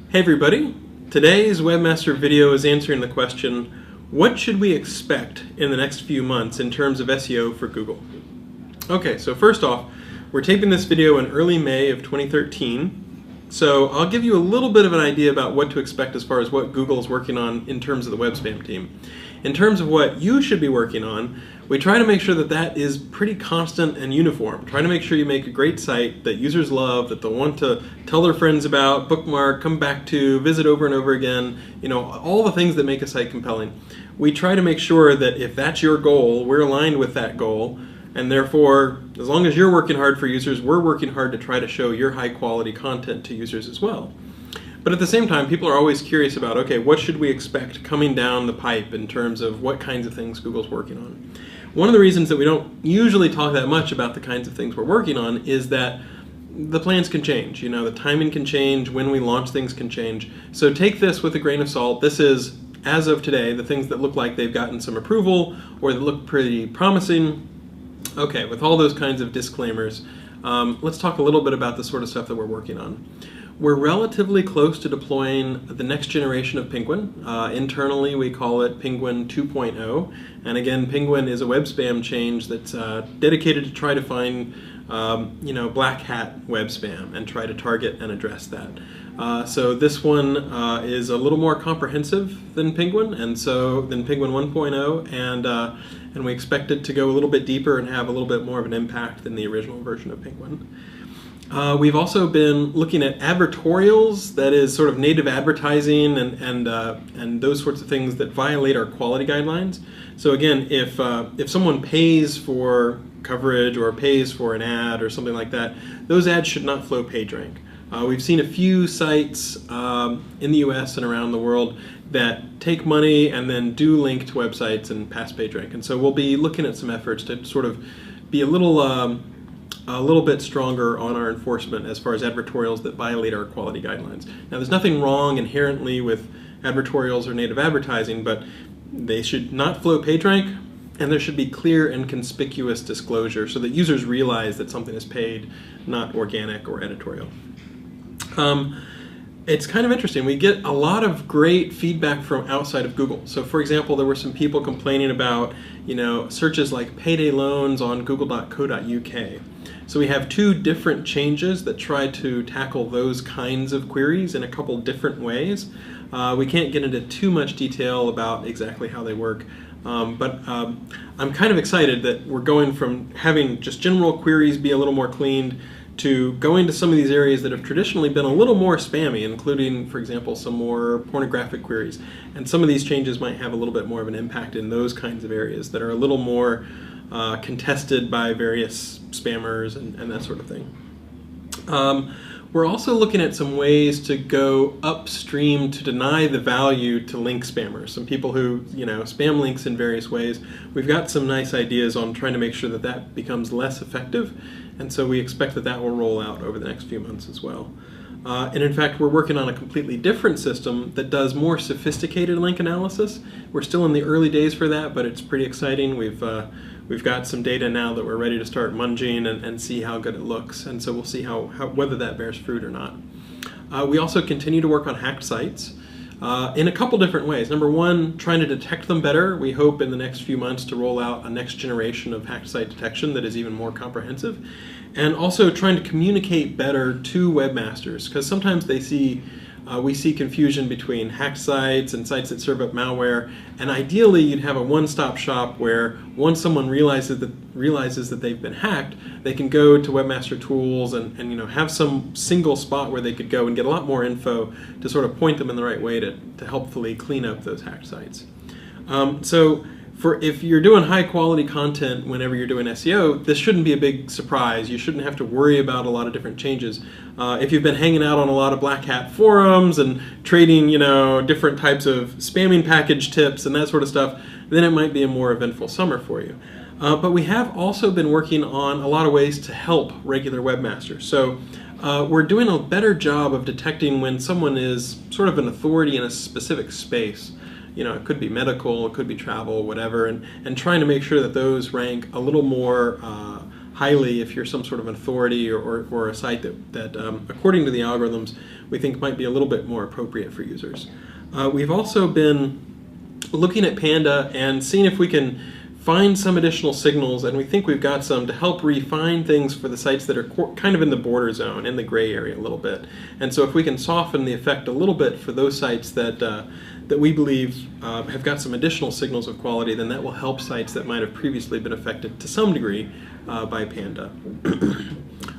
Hey everybody! Today's Webmaster video is answering the question, what should we expect in the next few months in terms of SEO for Google? Okay, so first off, we're taping this video in early May of 2013, so I'll give you a little bit of an idea about what to expect as far as what Google is working on in terms of the web spam team. In terms of what you should be working on, we try to make sure that that is pretty constant and uniform. Try to make sure you make a great site that users love, that they'll want to tell their friends about, bookmark, come back to, visit over and over again, all the things that make a site compelling. We try to make sure that if that's your goal, we're aligned with that goal, and therefore, as long as you're working hard for users, we're working hard to try to show your high quality content to users as well. But at the same time, people are always curious about, okay, what should we expect coming down the pipe in terms of what kinds of things Google's working on? One of the reasons that we don't usually talk that much about the kinds of things we're working on is that the plans can change. The timing can change, when we launch things can change. So take this with a grain of salt. This is, as of today, the things that look like they've gotten some approval or that look pretty promising. Okay, with all those kinds of disclaimers, let's talk a little bit about the sort of stuff that we're working on. We're relatively close to deploying the next generation of Penguin. Internally, we call it Penguin 2.0. And again, Penguin is a web spam change that's dedicated to try to find black hat web spam and try to target and address that. So this one is a little more comprehensive than Penguin, than Penguin 1.0, and we expect it to go a little bit deeper and have a little bit more of an impact than the original version of Penguin. We've also been looking at advertorials, that is sort of native advertising and those sorts of things that violate our quality guidelines. So again, if someone pays for coverage or pays for an ad or something like that, those ads should not flow PageRank. We've seen a few sites in the US and around the world that take money and then do link to websites and pass PageRank. And so we'll be looking at some efforts to sort of be a little bit stronger on our enforcement as far as advertorials that violate our quality guidelines. Now, there's nothing wrong inherently with advertorials or native advertising, but they should not flow PageRank, and there should be clear and conspicuous disclosure so that users realize that something is paid, not organic or editorial. It's kind of interesting. We get a lot of great feedback from outside of Google. So for example, there were some people complaining about searches like payday loans on google.co.uk. So we have two different changes that try to tackle those kinds of queries in a couple different ways. We can't get into too much detail about exactly how they work, but I'm kind of excited that we're going from having just general queries be a little more cleaned to going to some of these areas that have traditionally been a little more spammy, including, for example, some more pornographic queries. And some of these changes might have a little bit more of an impact in those kinds of areas that are a little more contested by various spammers and that sort of thing. We're also looking at some ways to go upstream to deny the value to link spammers. Some people who spam links in various ways. We've got some nice ideas on trying to make sure that that becomes less effective, and so we expect that that will roll out over the next few months as well. And in fact, we're working on a completely different system that does more sophisticated link analysis. We're still in the early days for that, but it's pretty exciting. We've got some data now that we're ready to start munging and see how good it looks, and so we'll see whether that bears fruit or not. We also continue to work on hacked sites in a couple different ways. Number one, trying to detect them better. We hope in the next few months to roll out a next generation of hacked site detection that is even more comprehensive. And also trying to communicate better to webmasters, because sometimes we see confusion between hacked sites and sites that serve up malware, and ideally you'd have a one-stop shop where once someone realizes that they've been hacked, they can go to Webmaster Tools and have some single spot where they could go and get a lot more info to sort of point them in the right way to helpfully clean up those hacked sites. If you're doing high quality content whenever you're doing SEO, this shouldn't be a big surprise. You shouldn't have to worry about a lot of different changes. If you've been hanging out on a lot of black hat forums and trading, different types of spamming package tips and that sort of stuff, then it might be a more eventful summer for you. But we have also been working on a lot of ways to help regular webmasters. So we're doing a better job of detecting when someone is sort of an authority in a specific space. It could be medical, it could be travel, whatever, and trying to make sure that those rank a little more highly if you're some sort of an authority or a site that according to the algorithms, we think might be a little bit more appropriate for users. We've also been looking at Panda and seeing if we can find some additional signals, and we think we've got some to help refine things for the sites that are kind of in the border zone, in the gray area a little bit. And so if we can soften the effect a little bit for those sites that we believe have got some additional signals of quality, then that will help sites that might have previously been affected to some degree by Panda.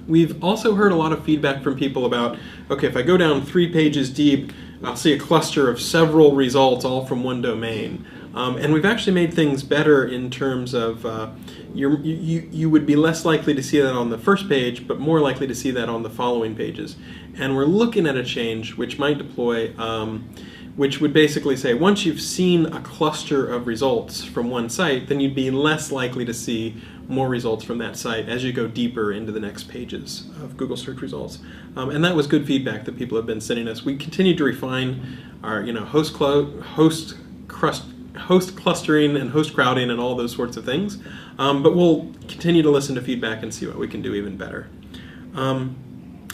We've also heard a lot of feedback from people about, okay, if I go down 3 pages deep, I'll see a cluster of several results all from one domain. And we've actually made things better in terms of you would be less likely to see that on the first page, but more likely to see that on the following pages. And we're looking at a change which might deploy, which would basically say once you've seen a cluster of results from one site, then you'd be less likely to see more results from that site as you go deeper into the next pages of Google search results. And that was good feedback that people have been sending us. We continue to refine our host clustering and host crowding and all those sorts of things, but we'll continue to listen to feedback and see what we can do even better.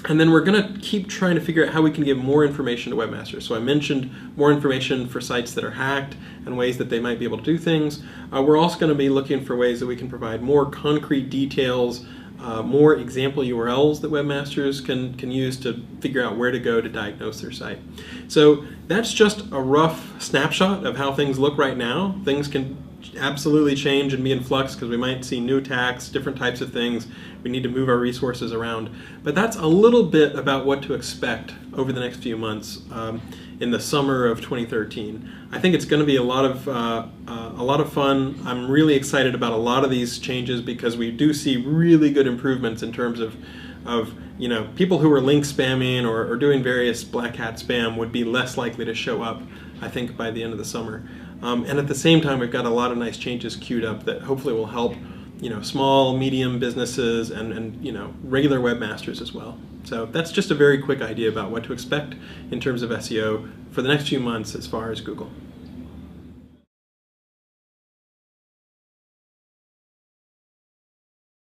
And then we're going to keep trying to figure out how we can give more information to webmasters. So I mentioned more information for sites that are hacked and ways that they might be able to do things. We're also going to be looking for ways that we can provide more concrete details, more example URLs that webmasters can use to figure out where to go to diagnose their site. So that's just a rough snapshot of how things look right now. Things can absolutely change and be in flux because we might see new attacks, different types of things. We need to move our resources around. But that's a little bit about what to expect over the next few months in the summer of 2013. I think it's going to be a lot of fun. I'm really excited about a lot of these changes because we do see really good improvements in terms of people who are link spamming or doing various black hat spam would be less likely to show up, I think, by the end of the summer. And at the same time, we've got a lot of nice changes queued up that hopefully will help small, medium businesses and regular webmasters as well. So that's just a very quick idea about what to expect in terms of SEO for the next few months as far as Google.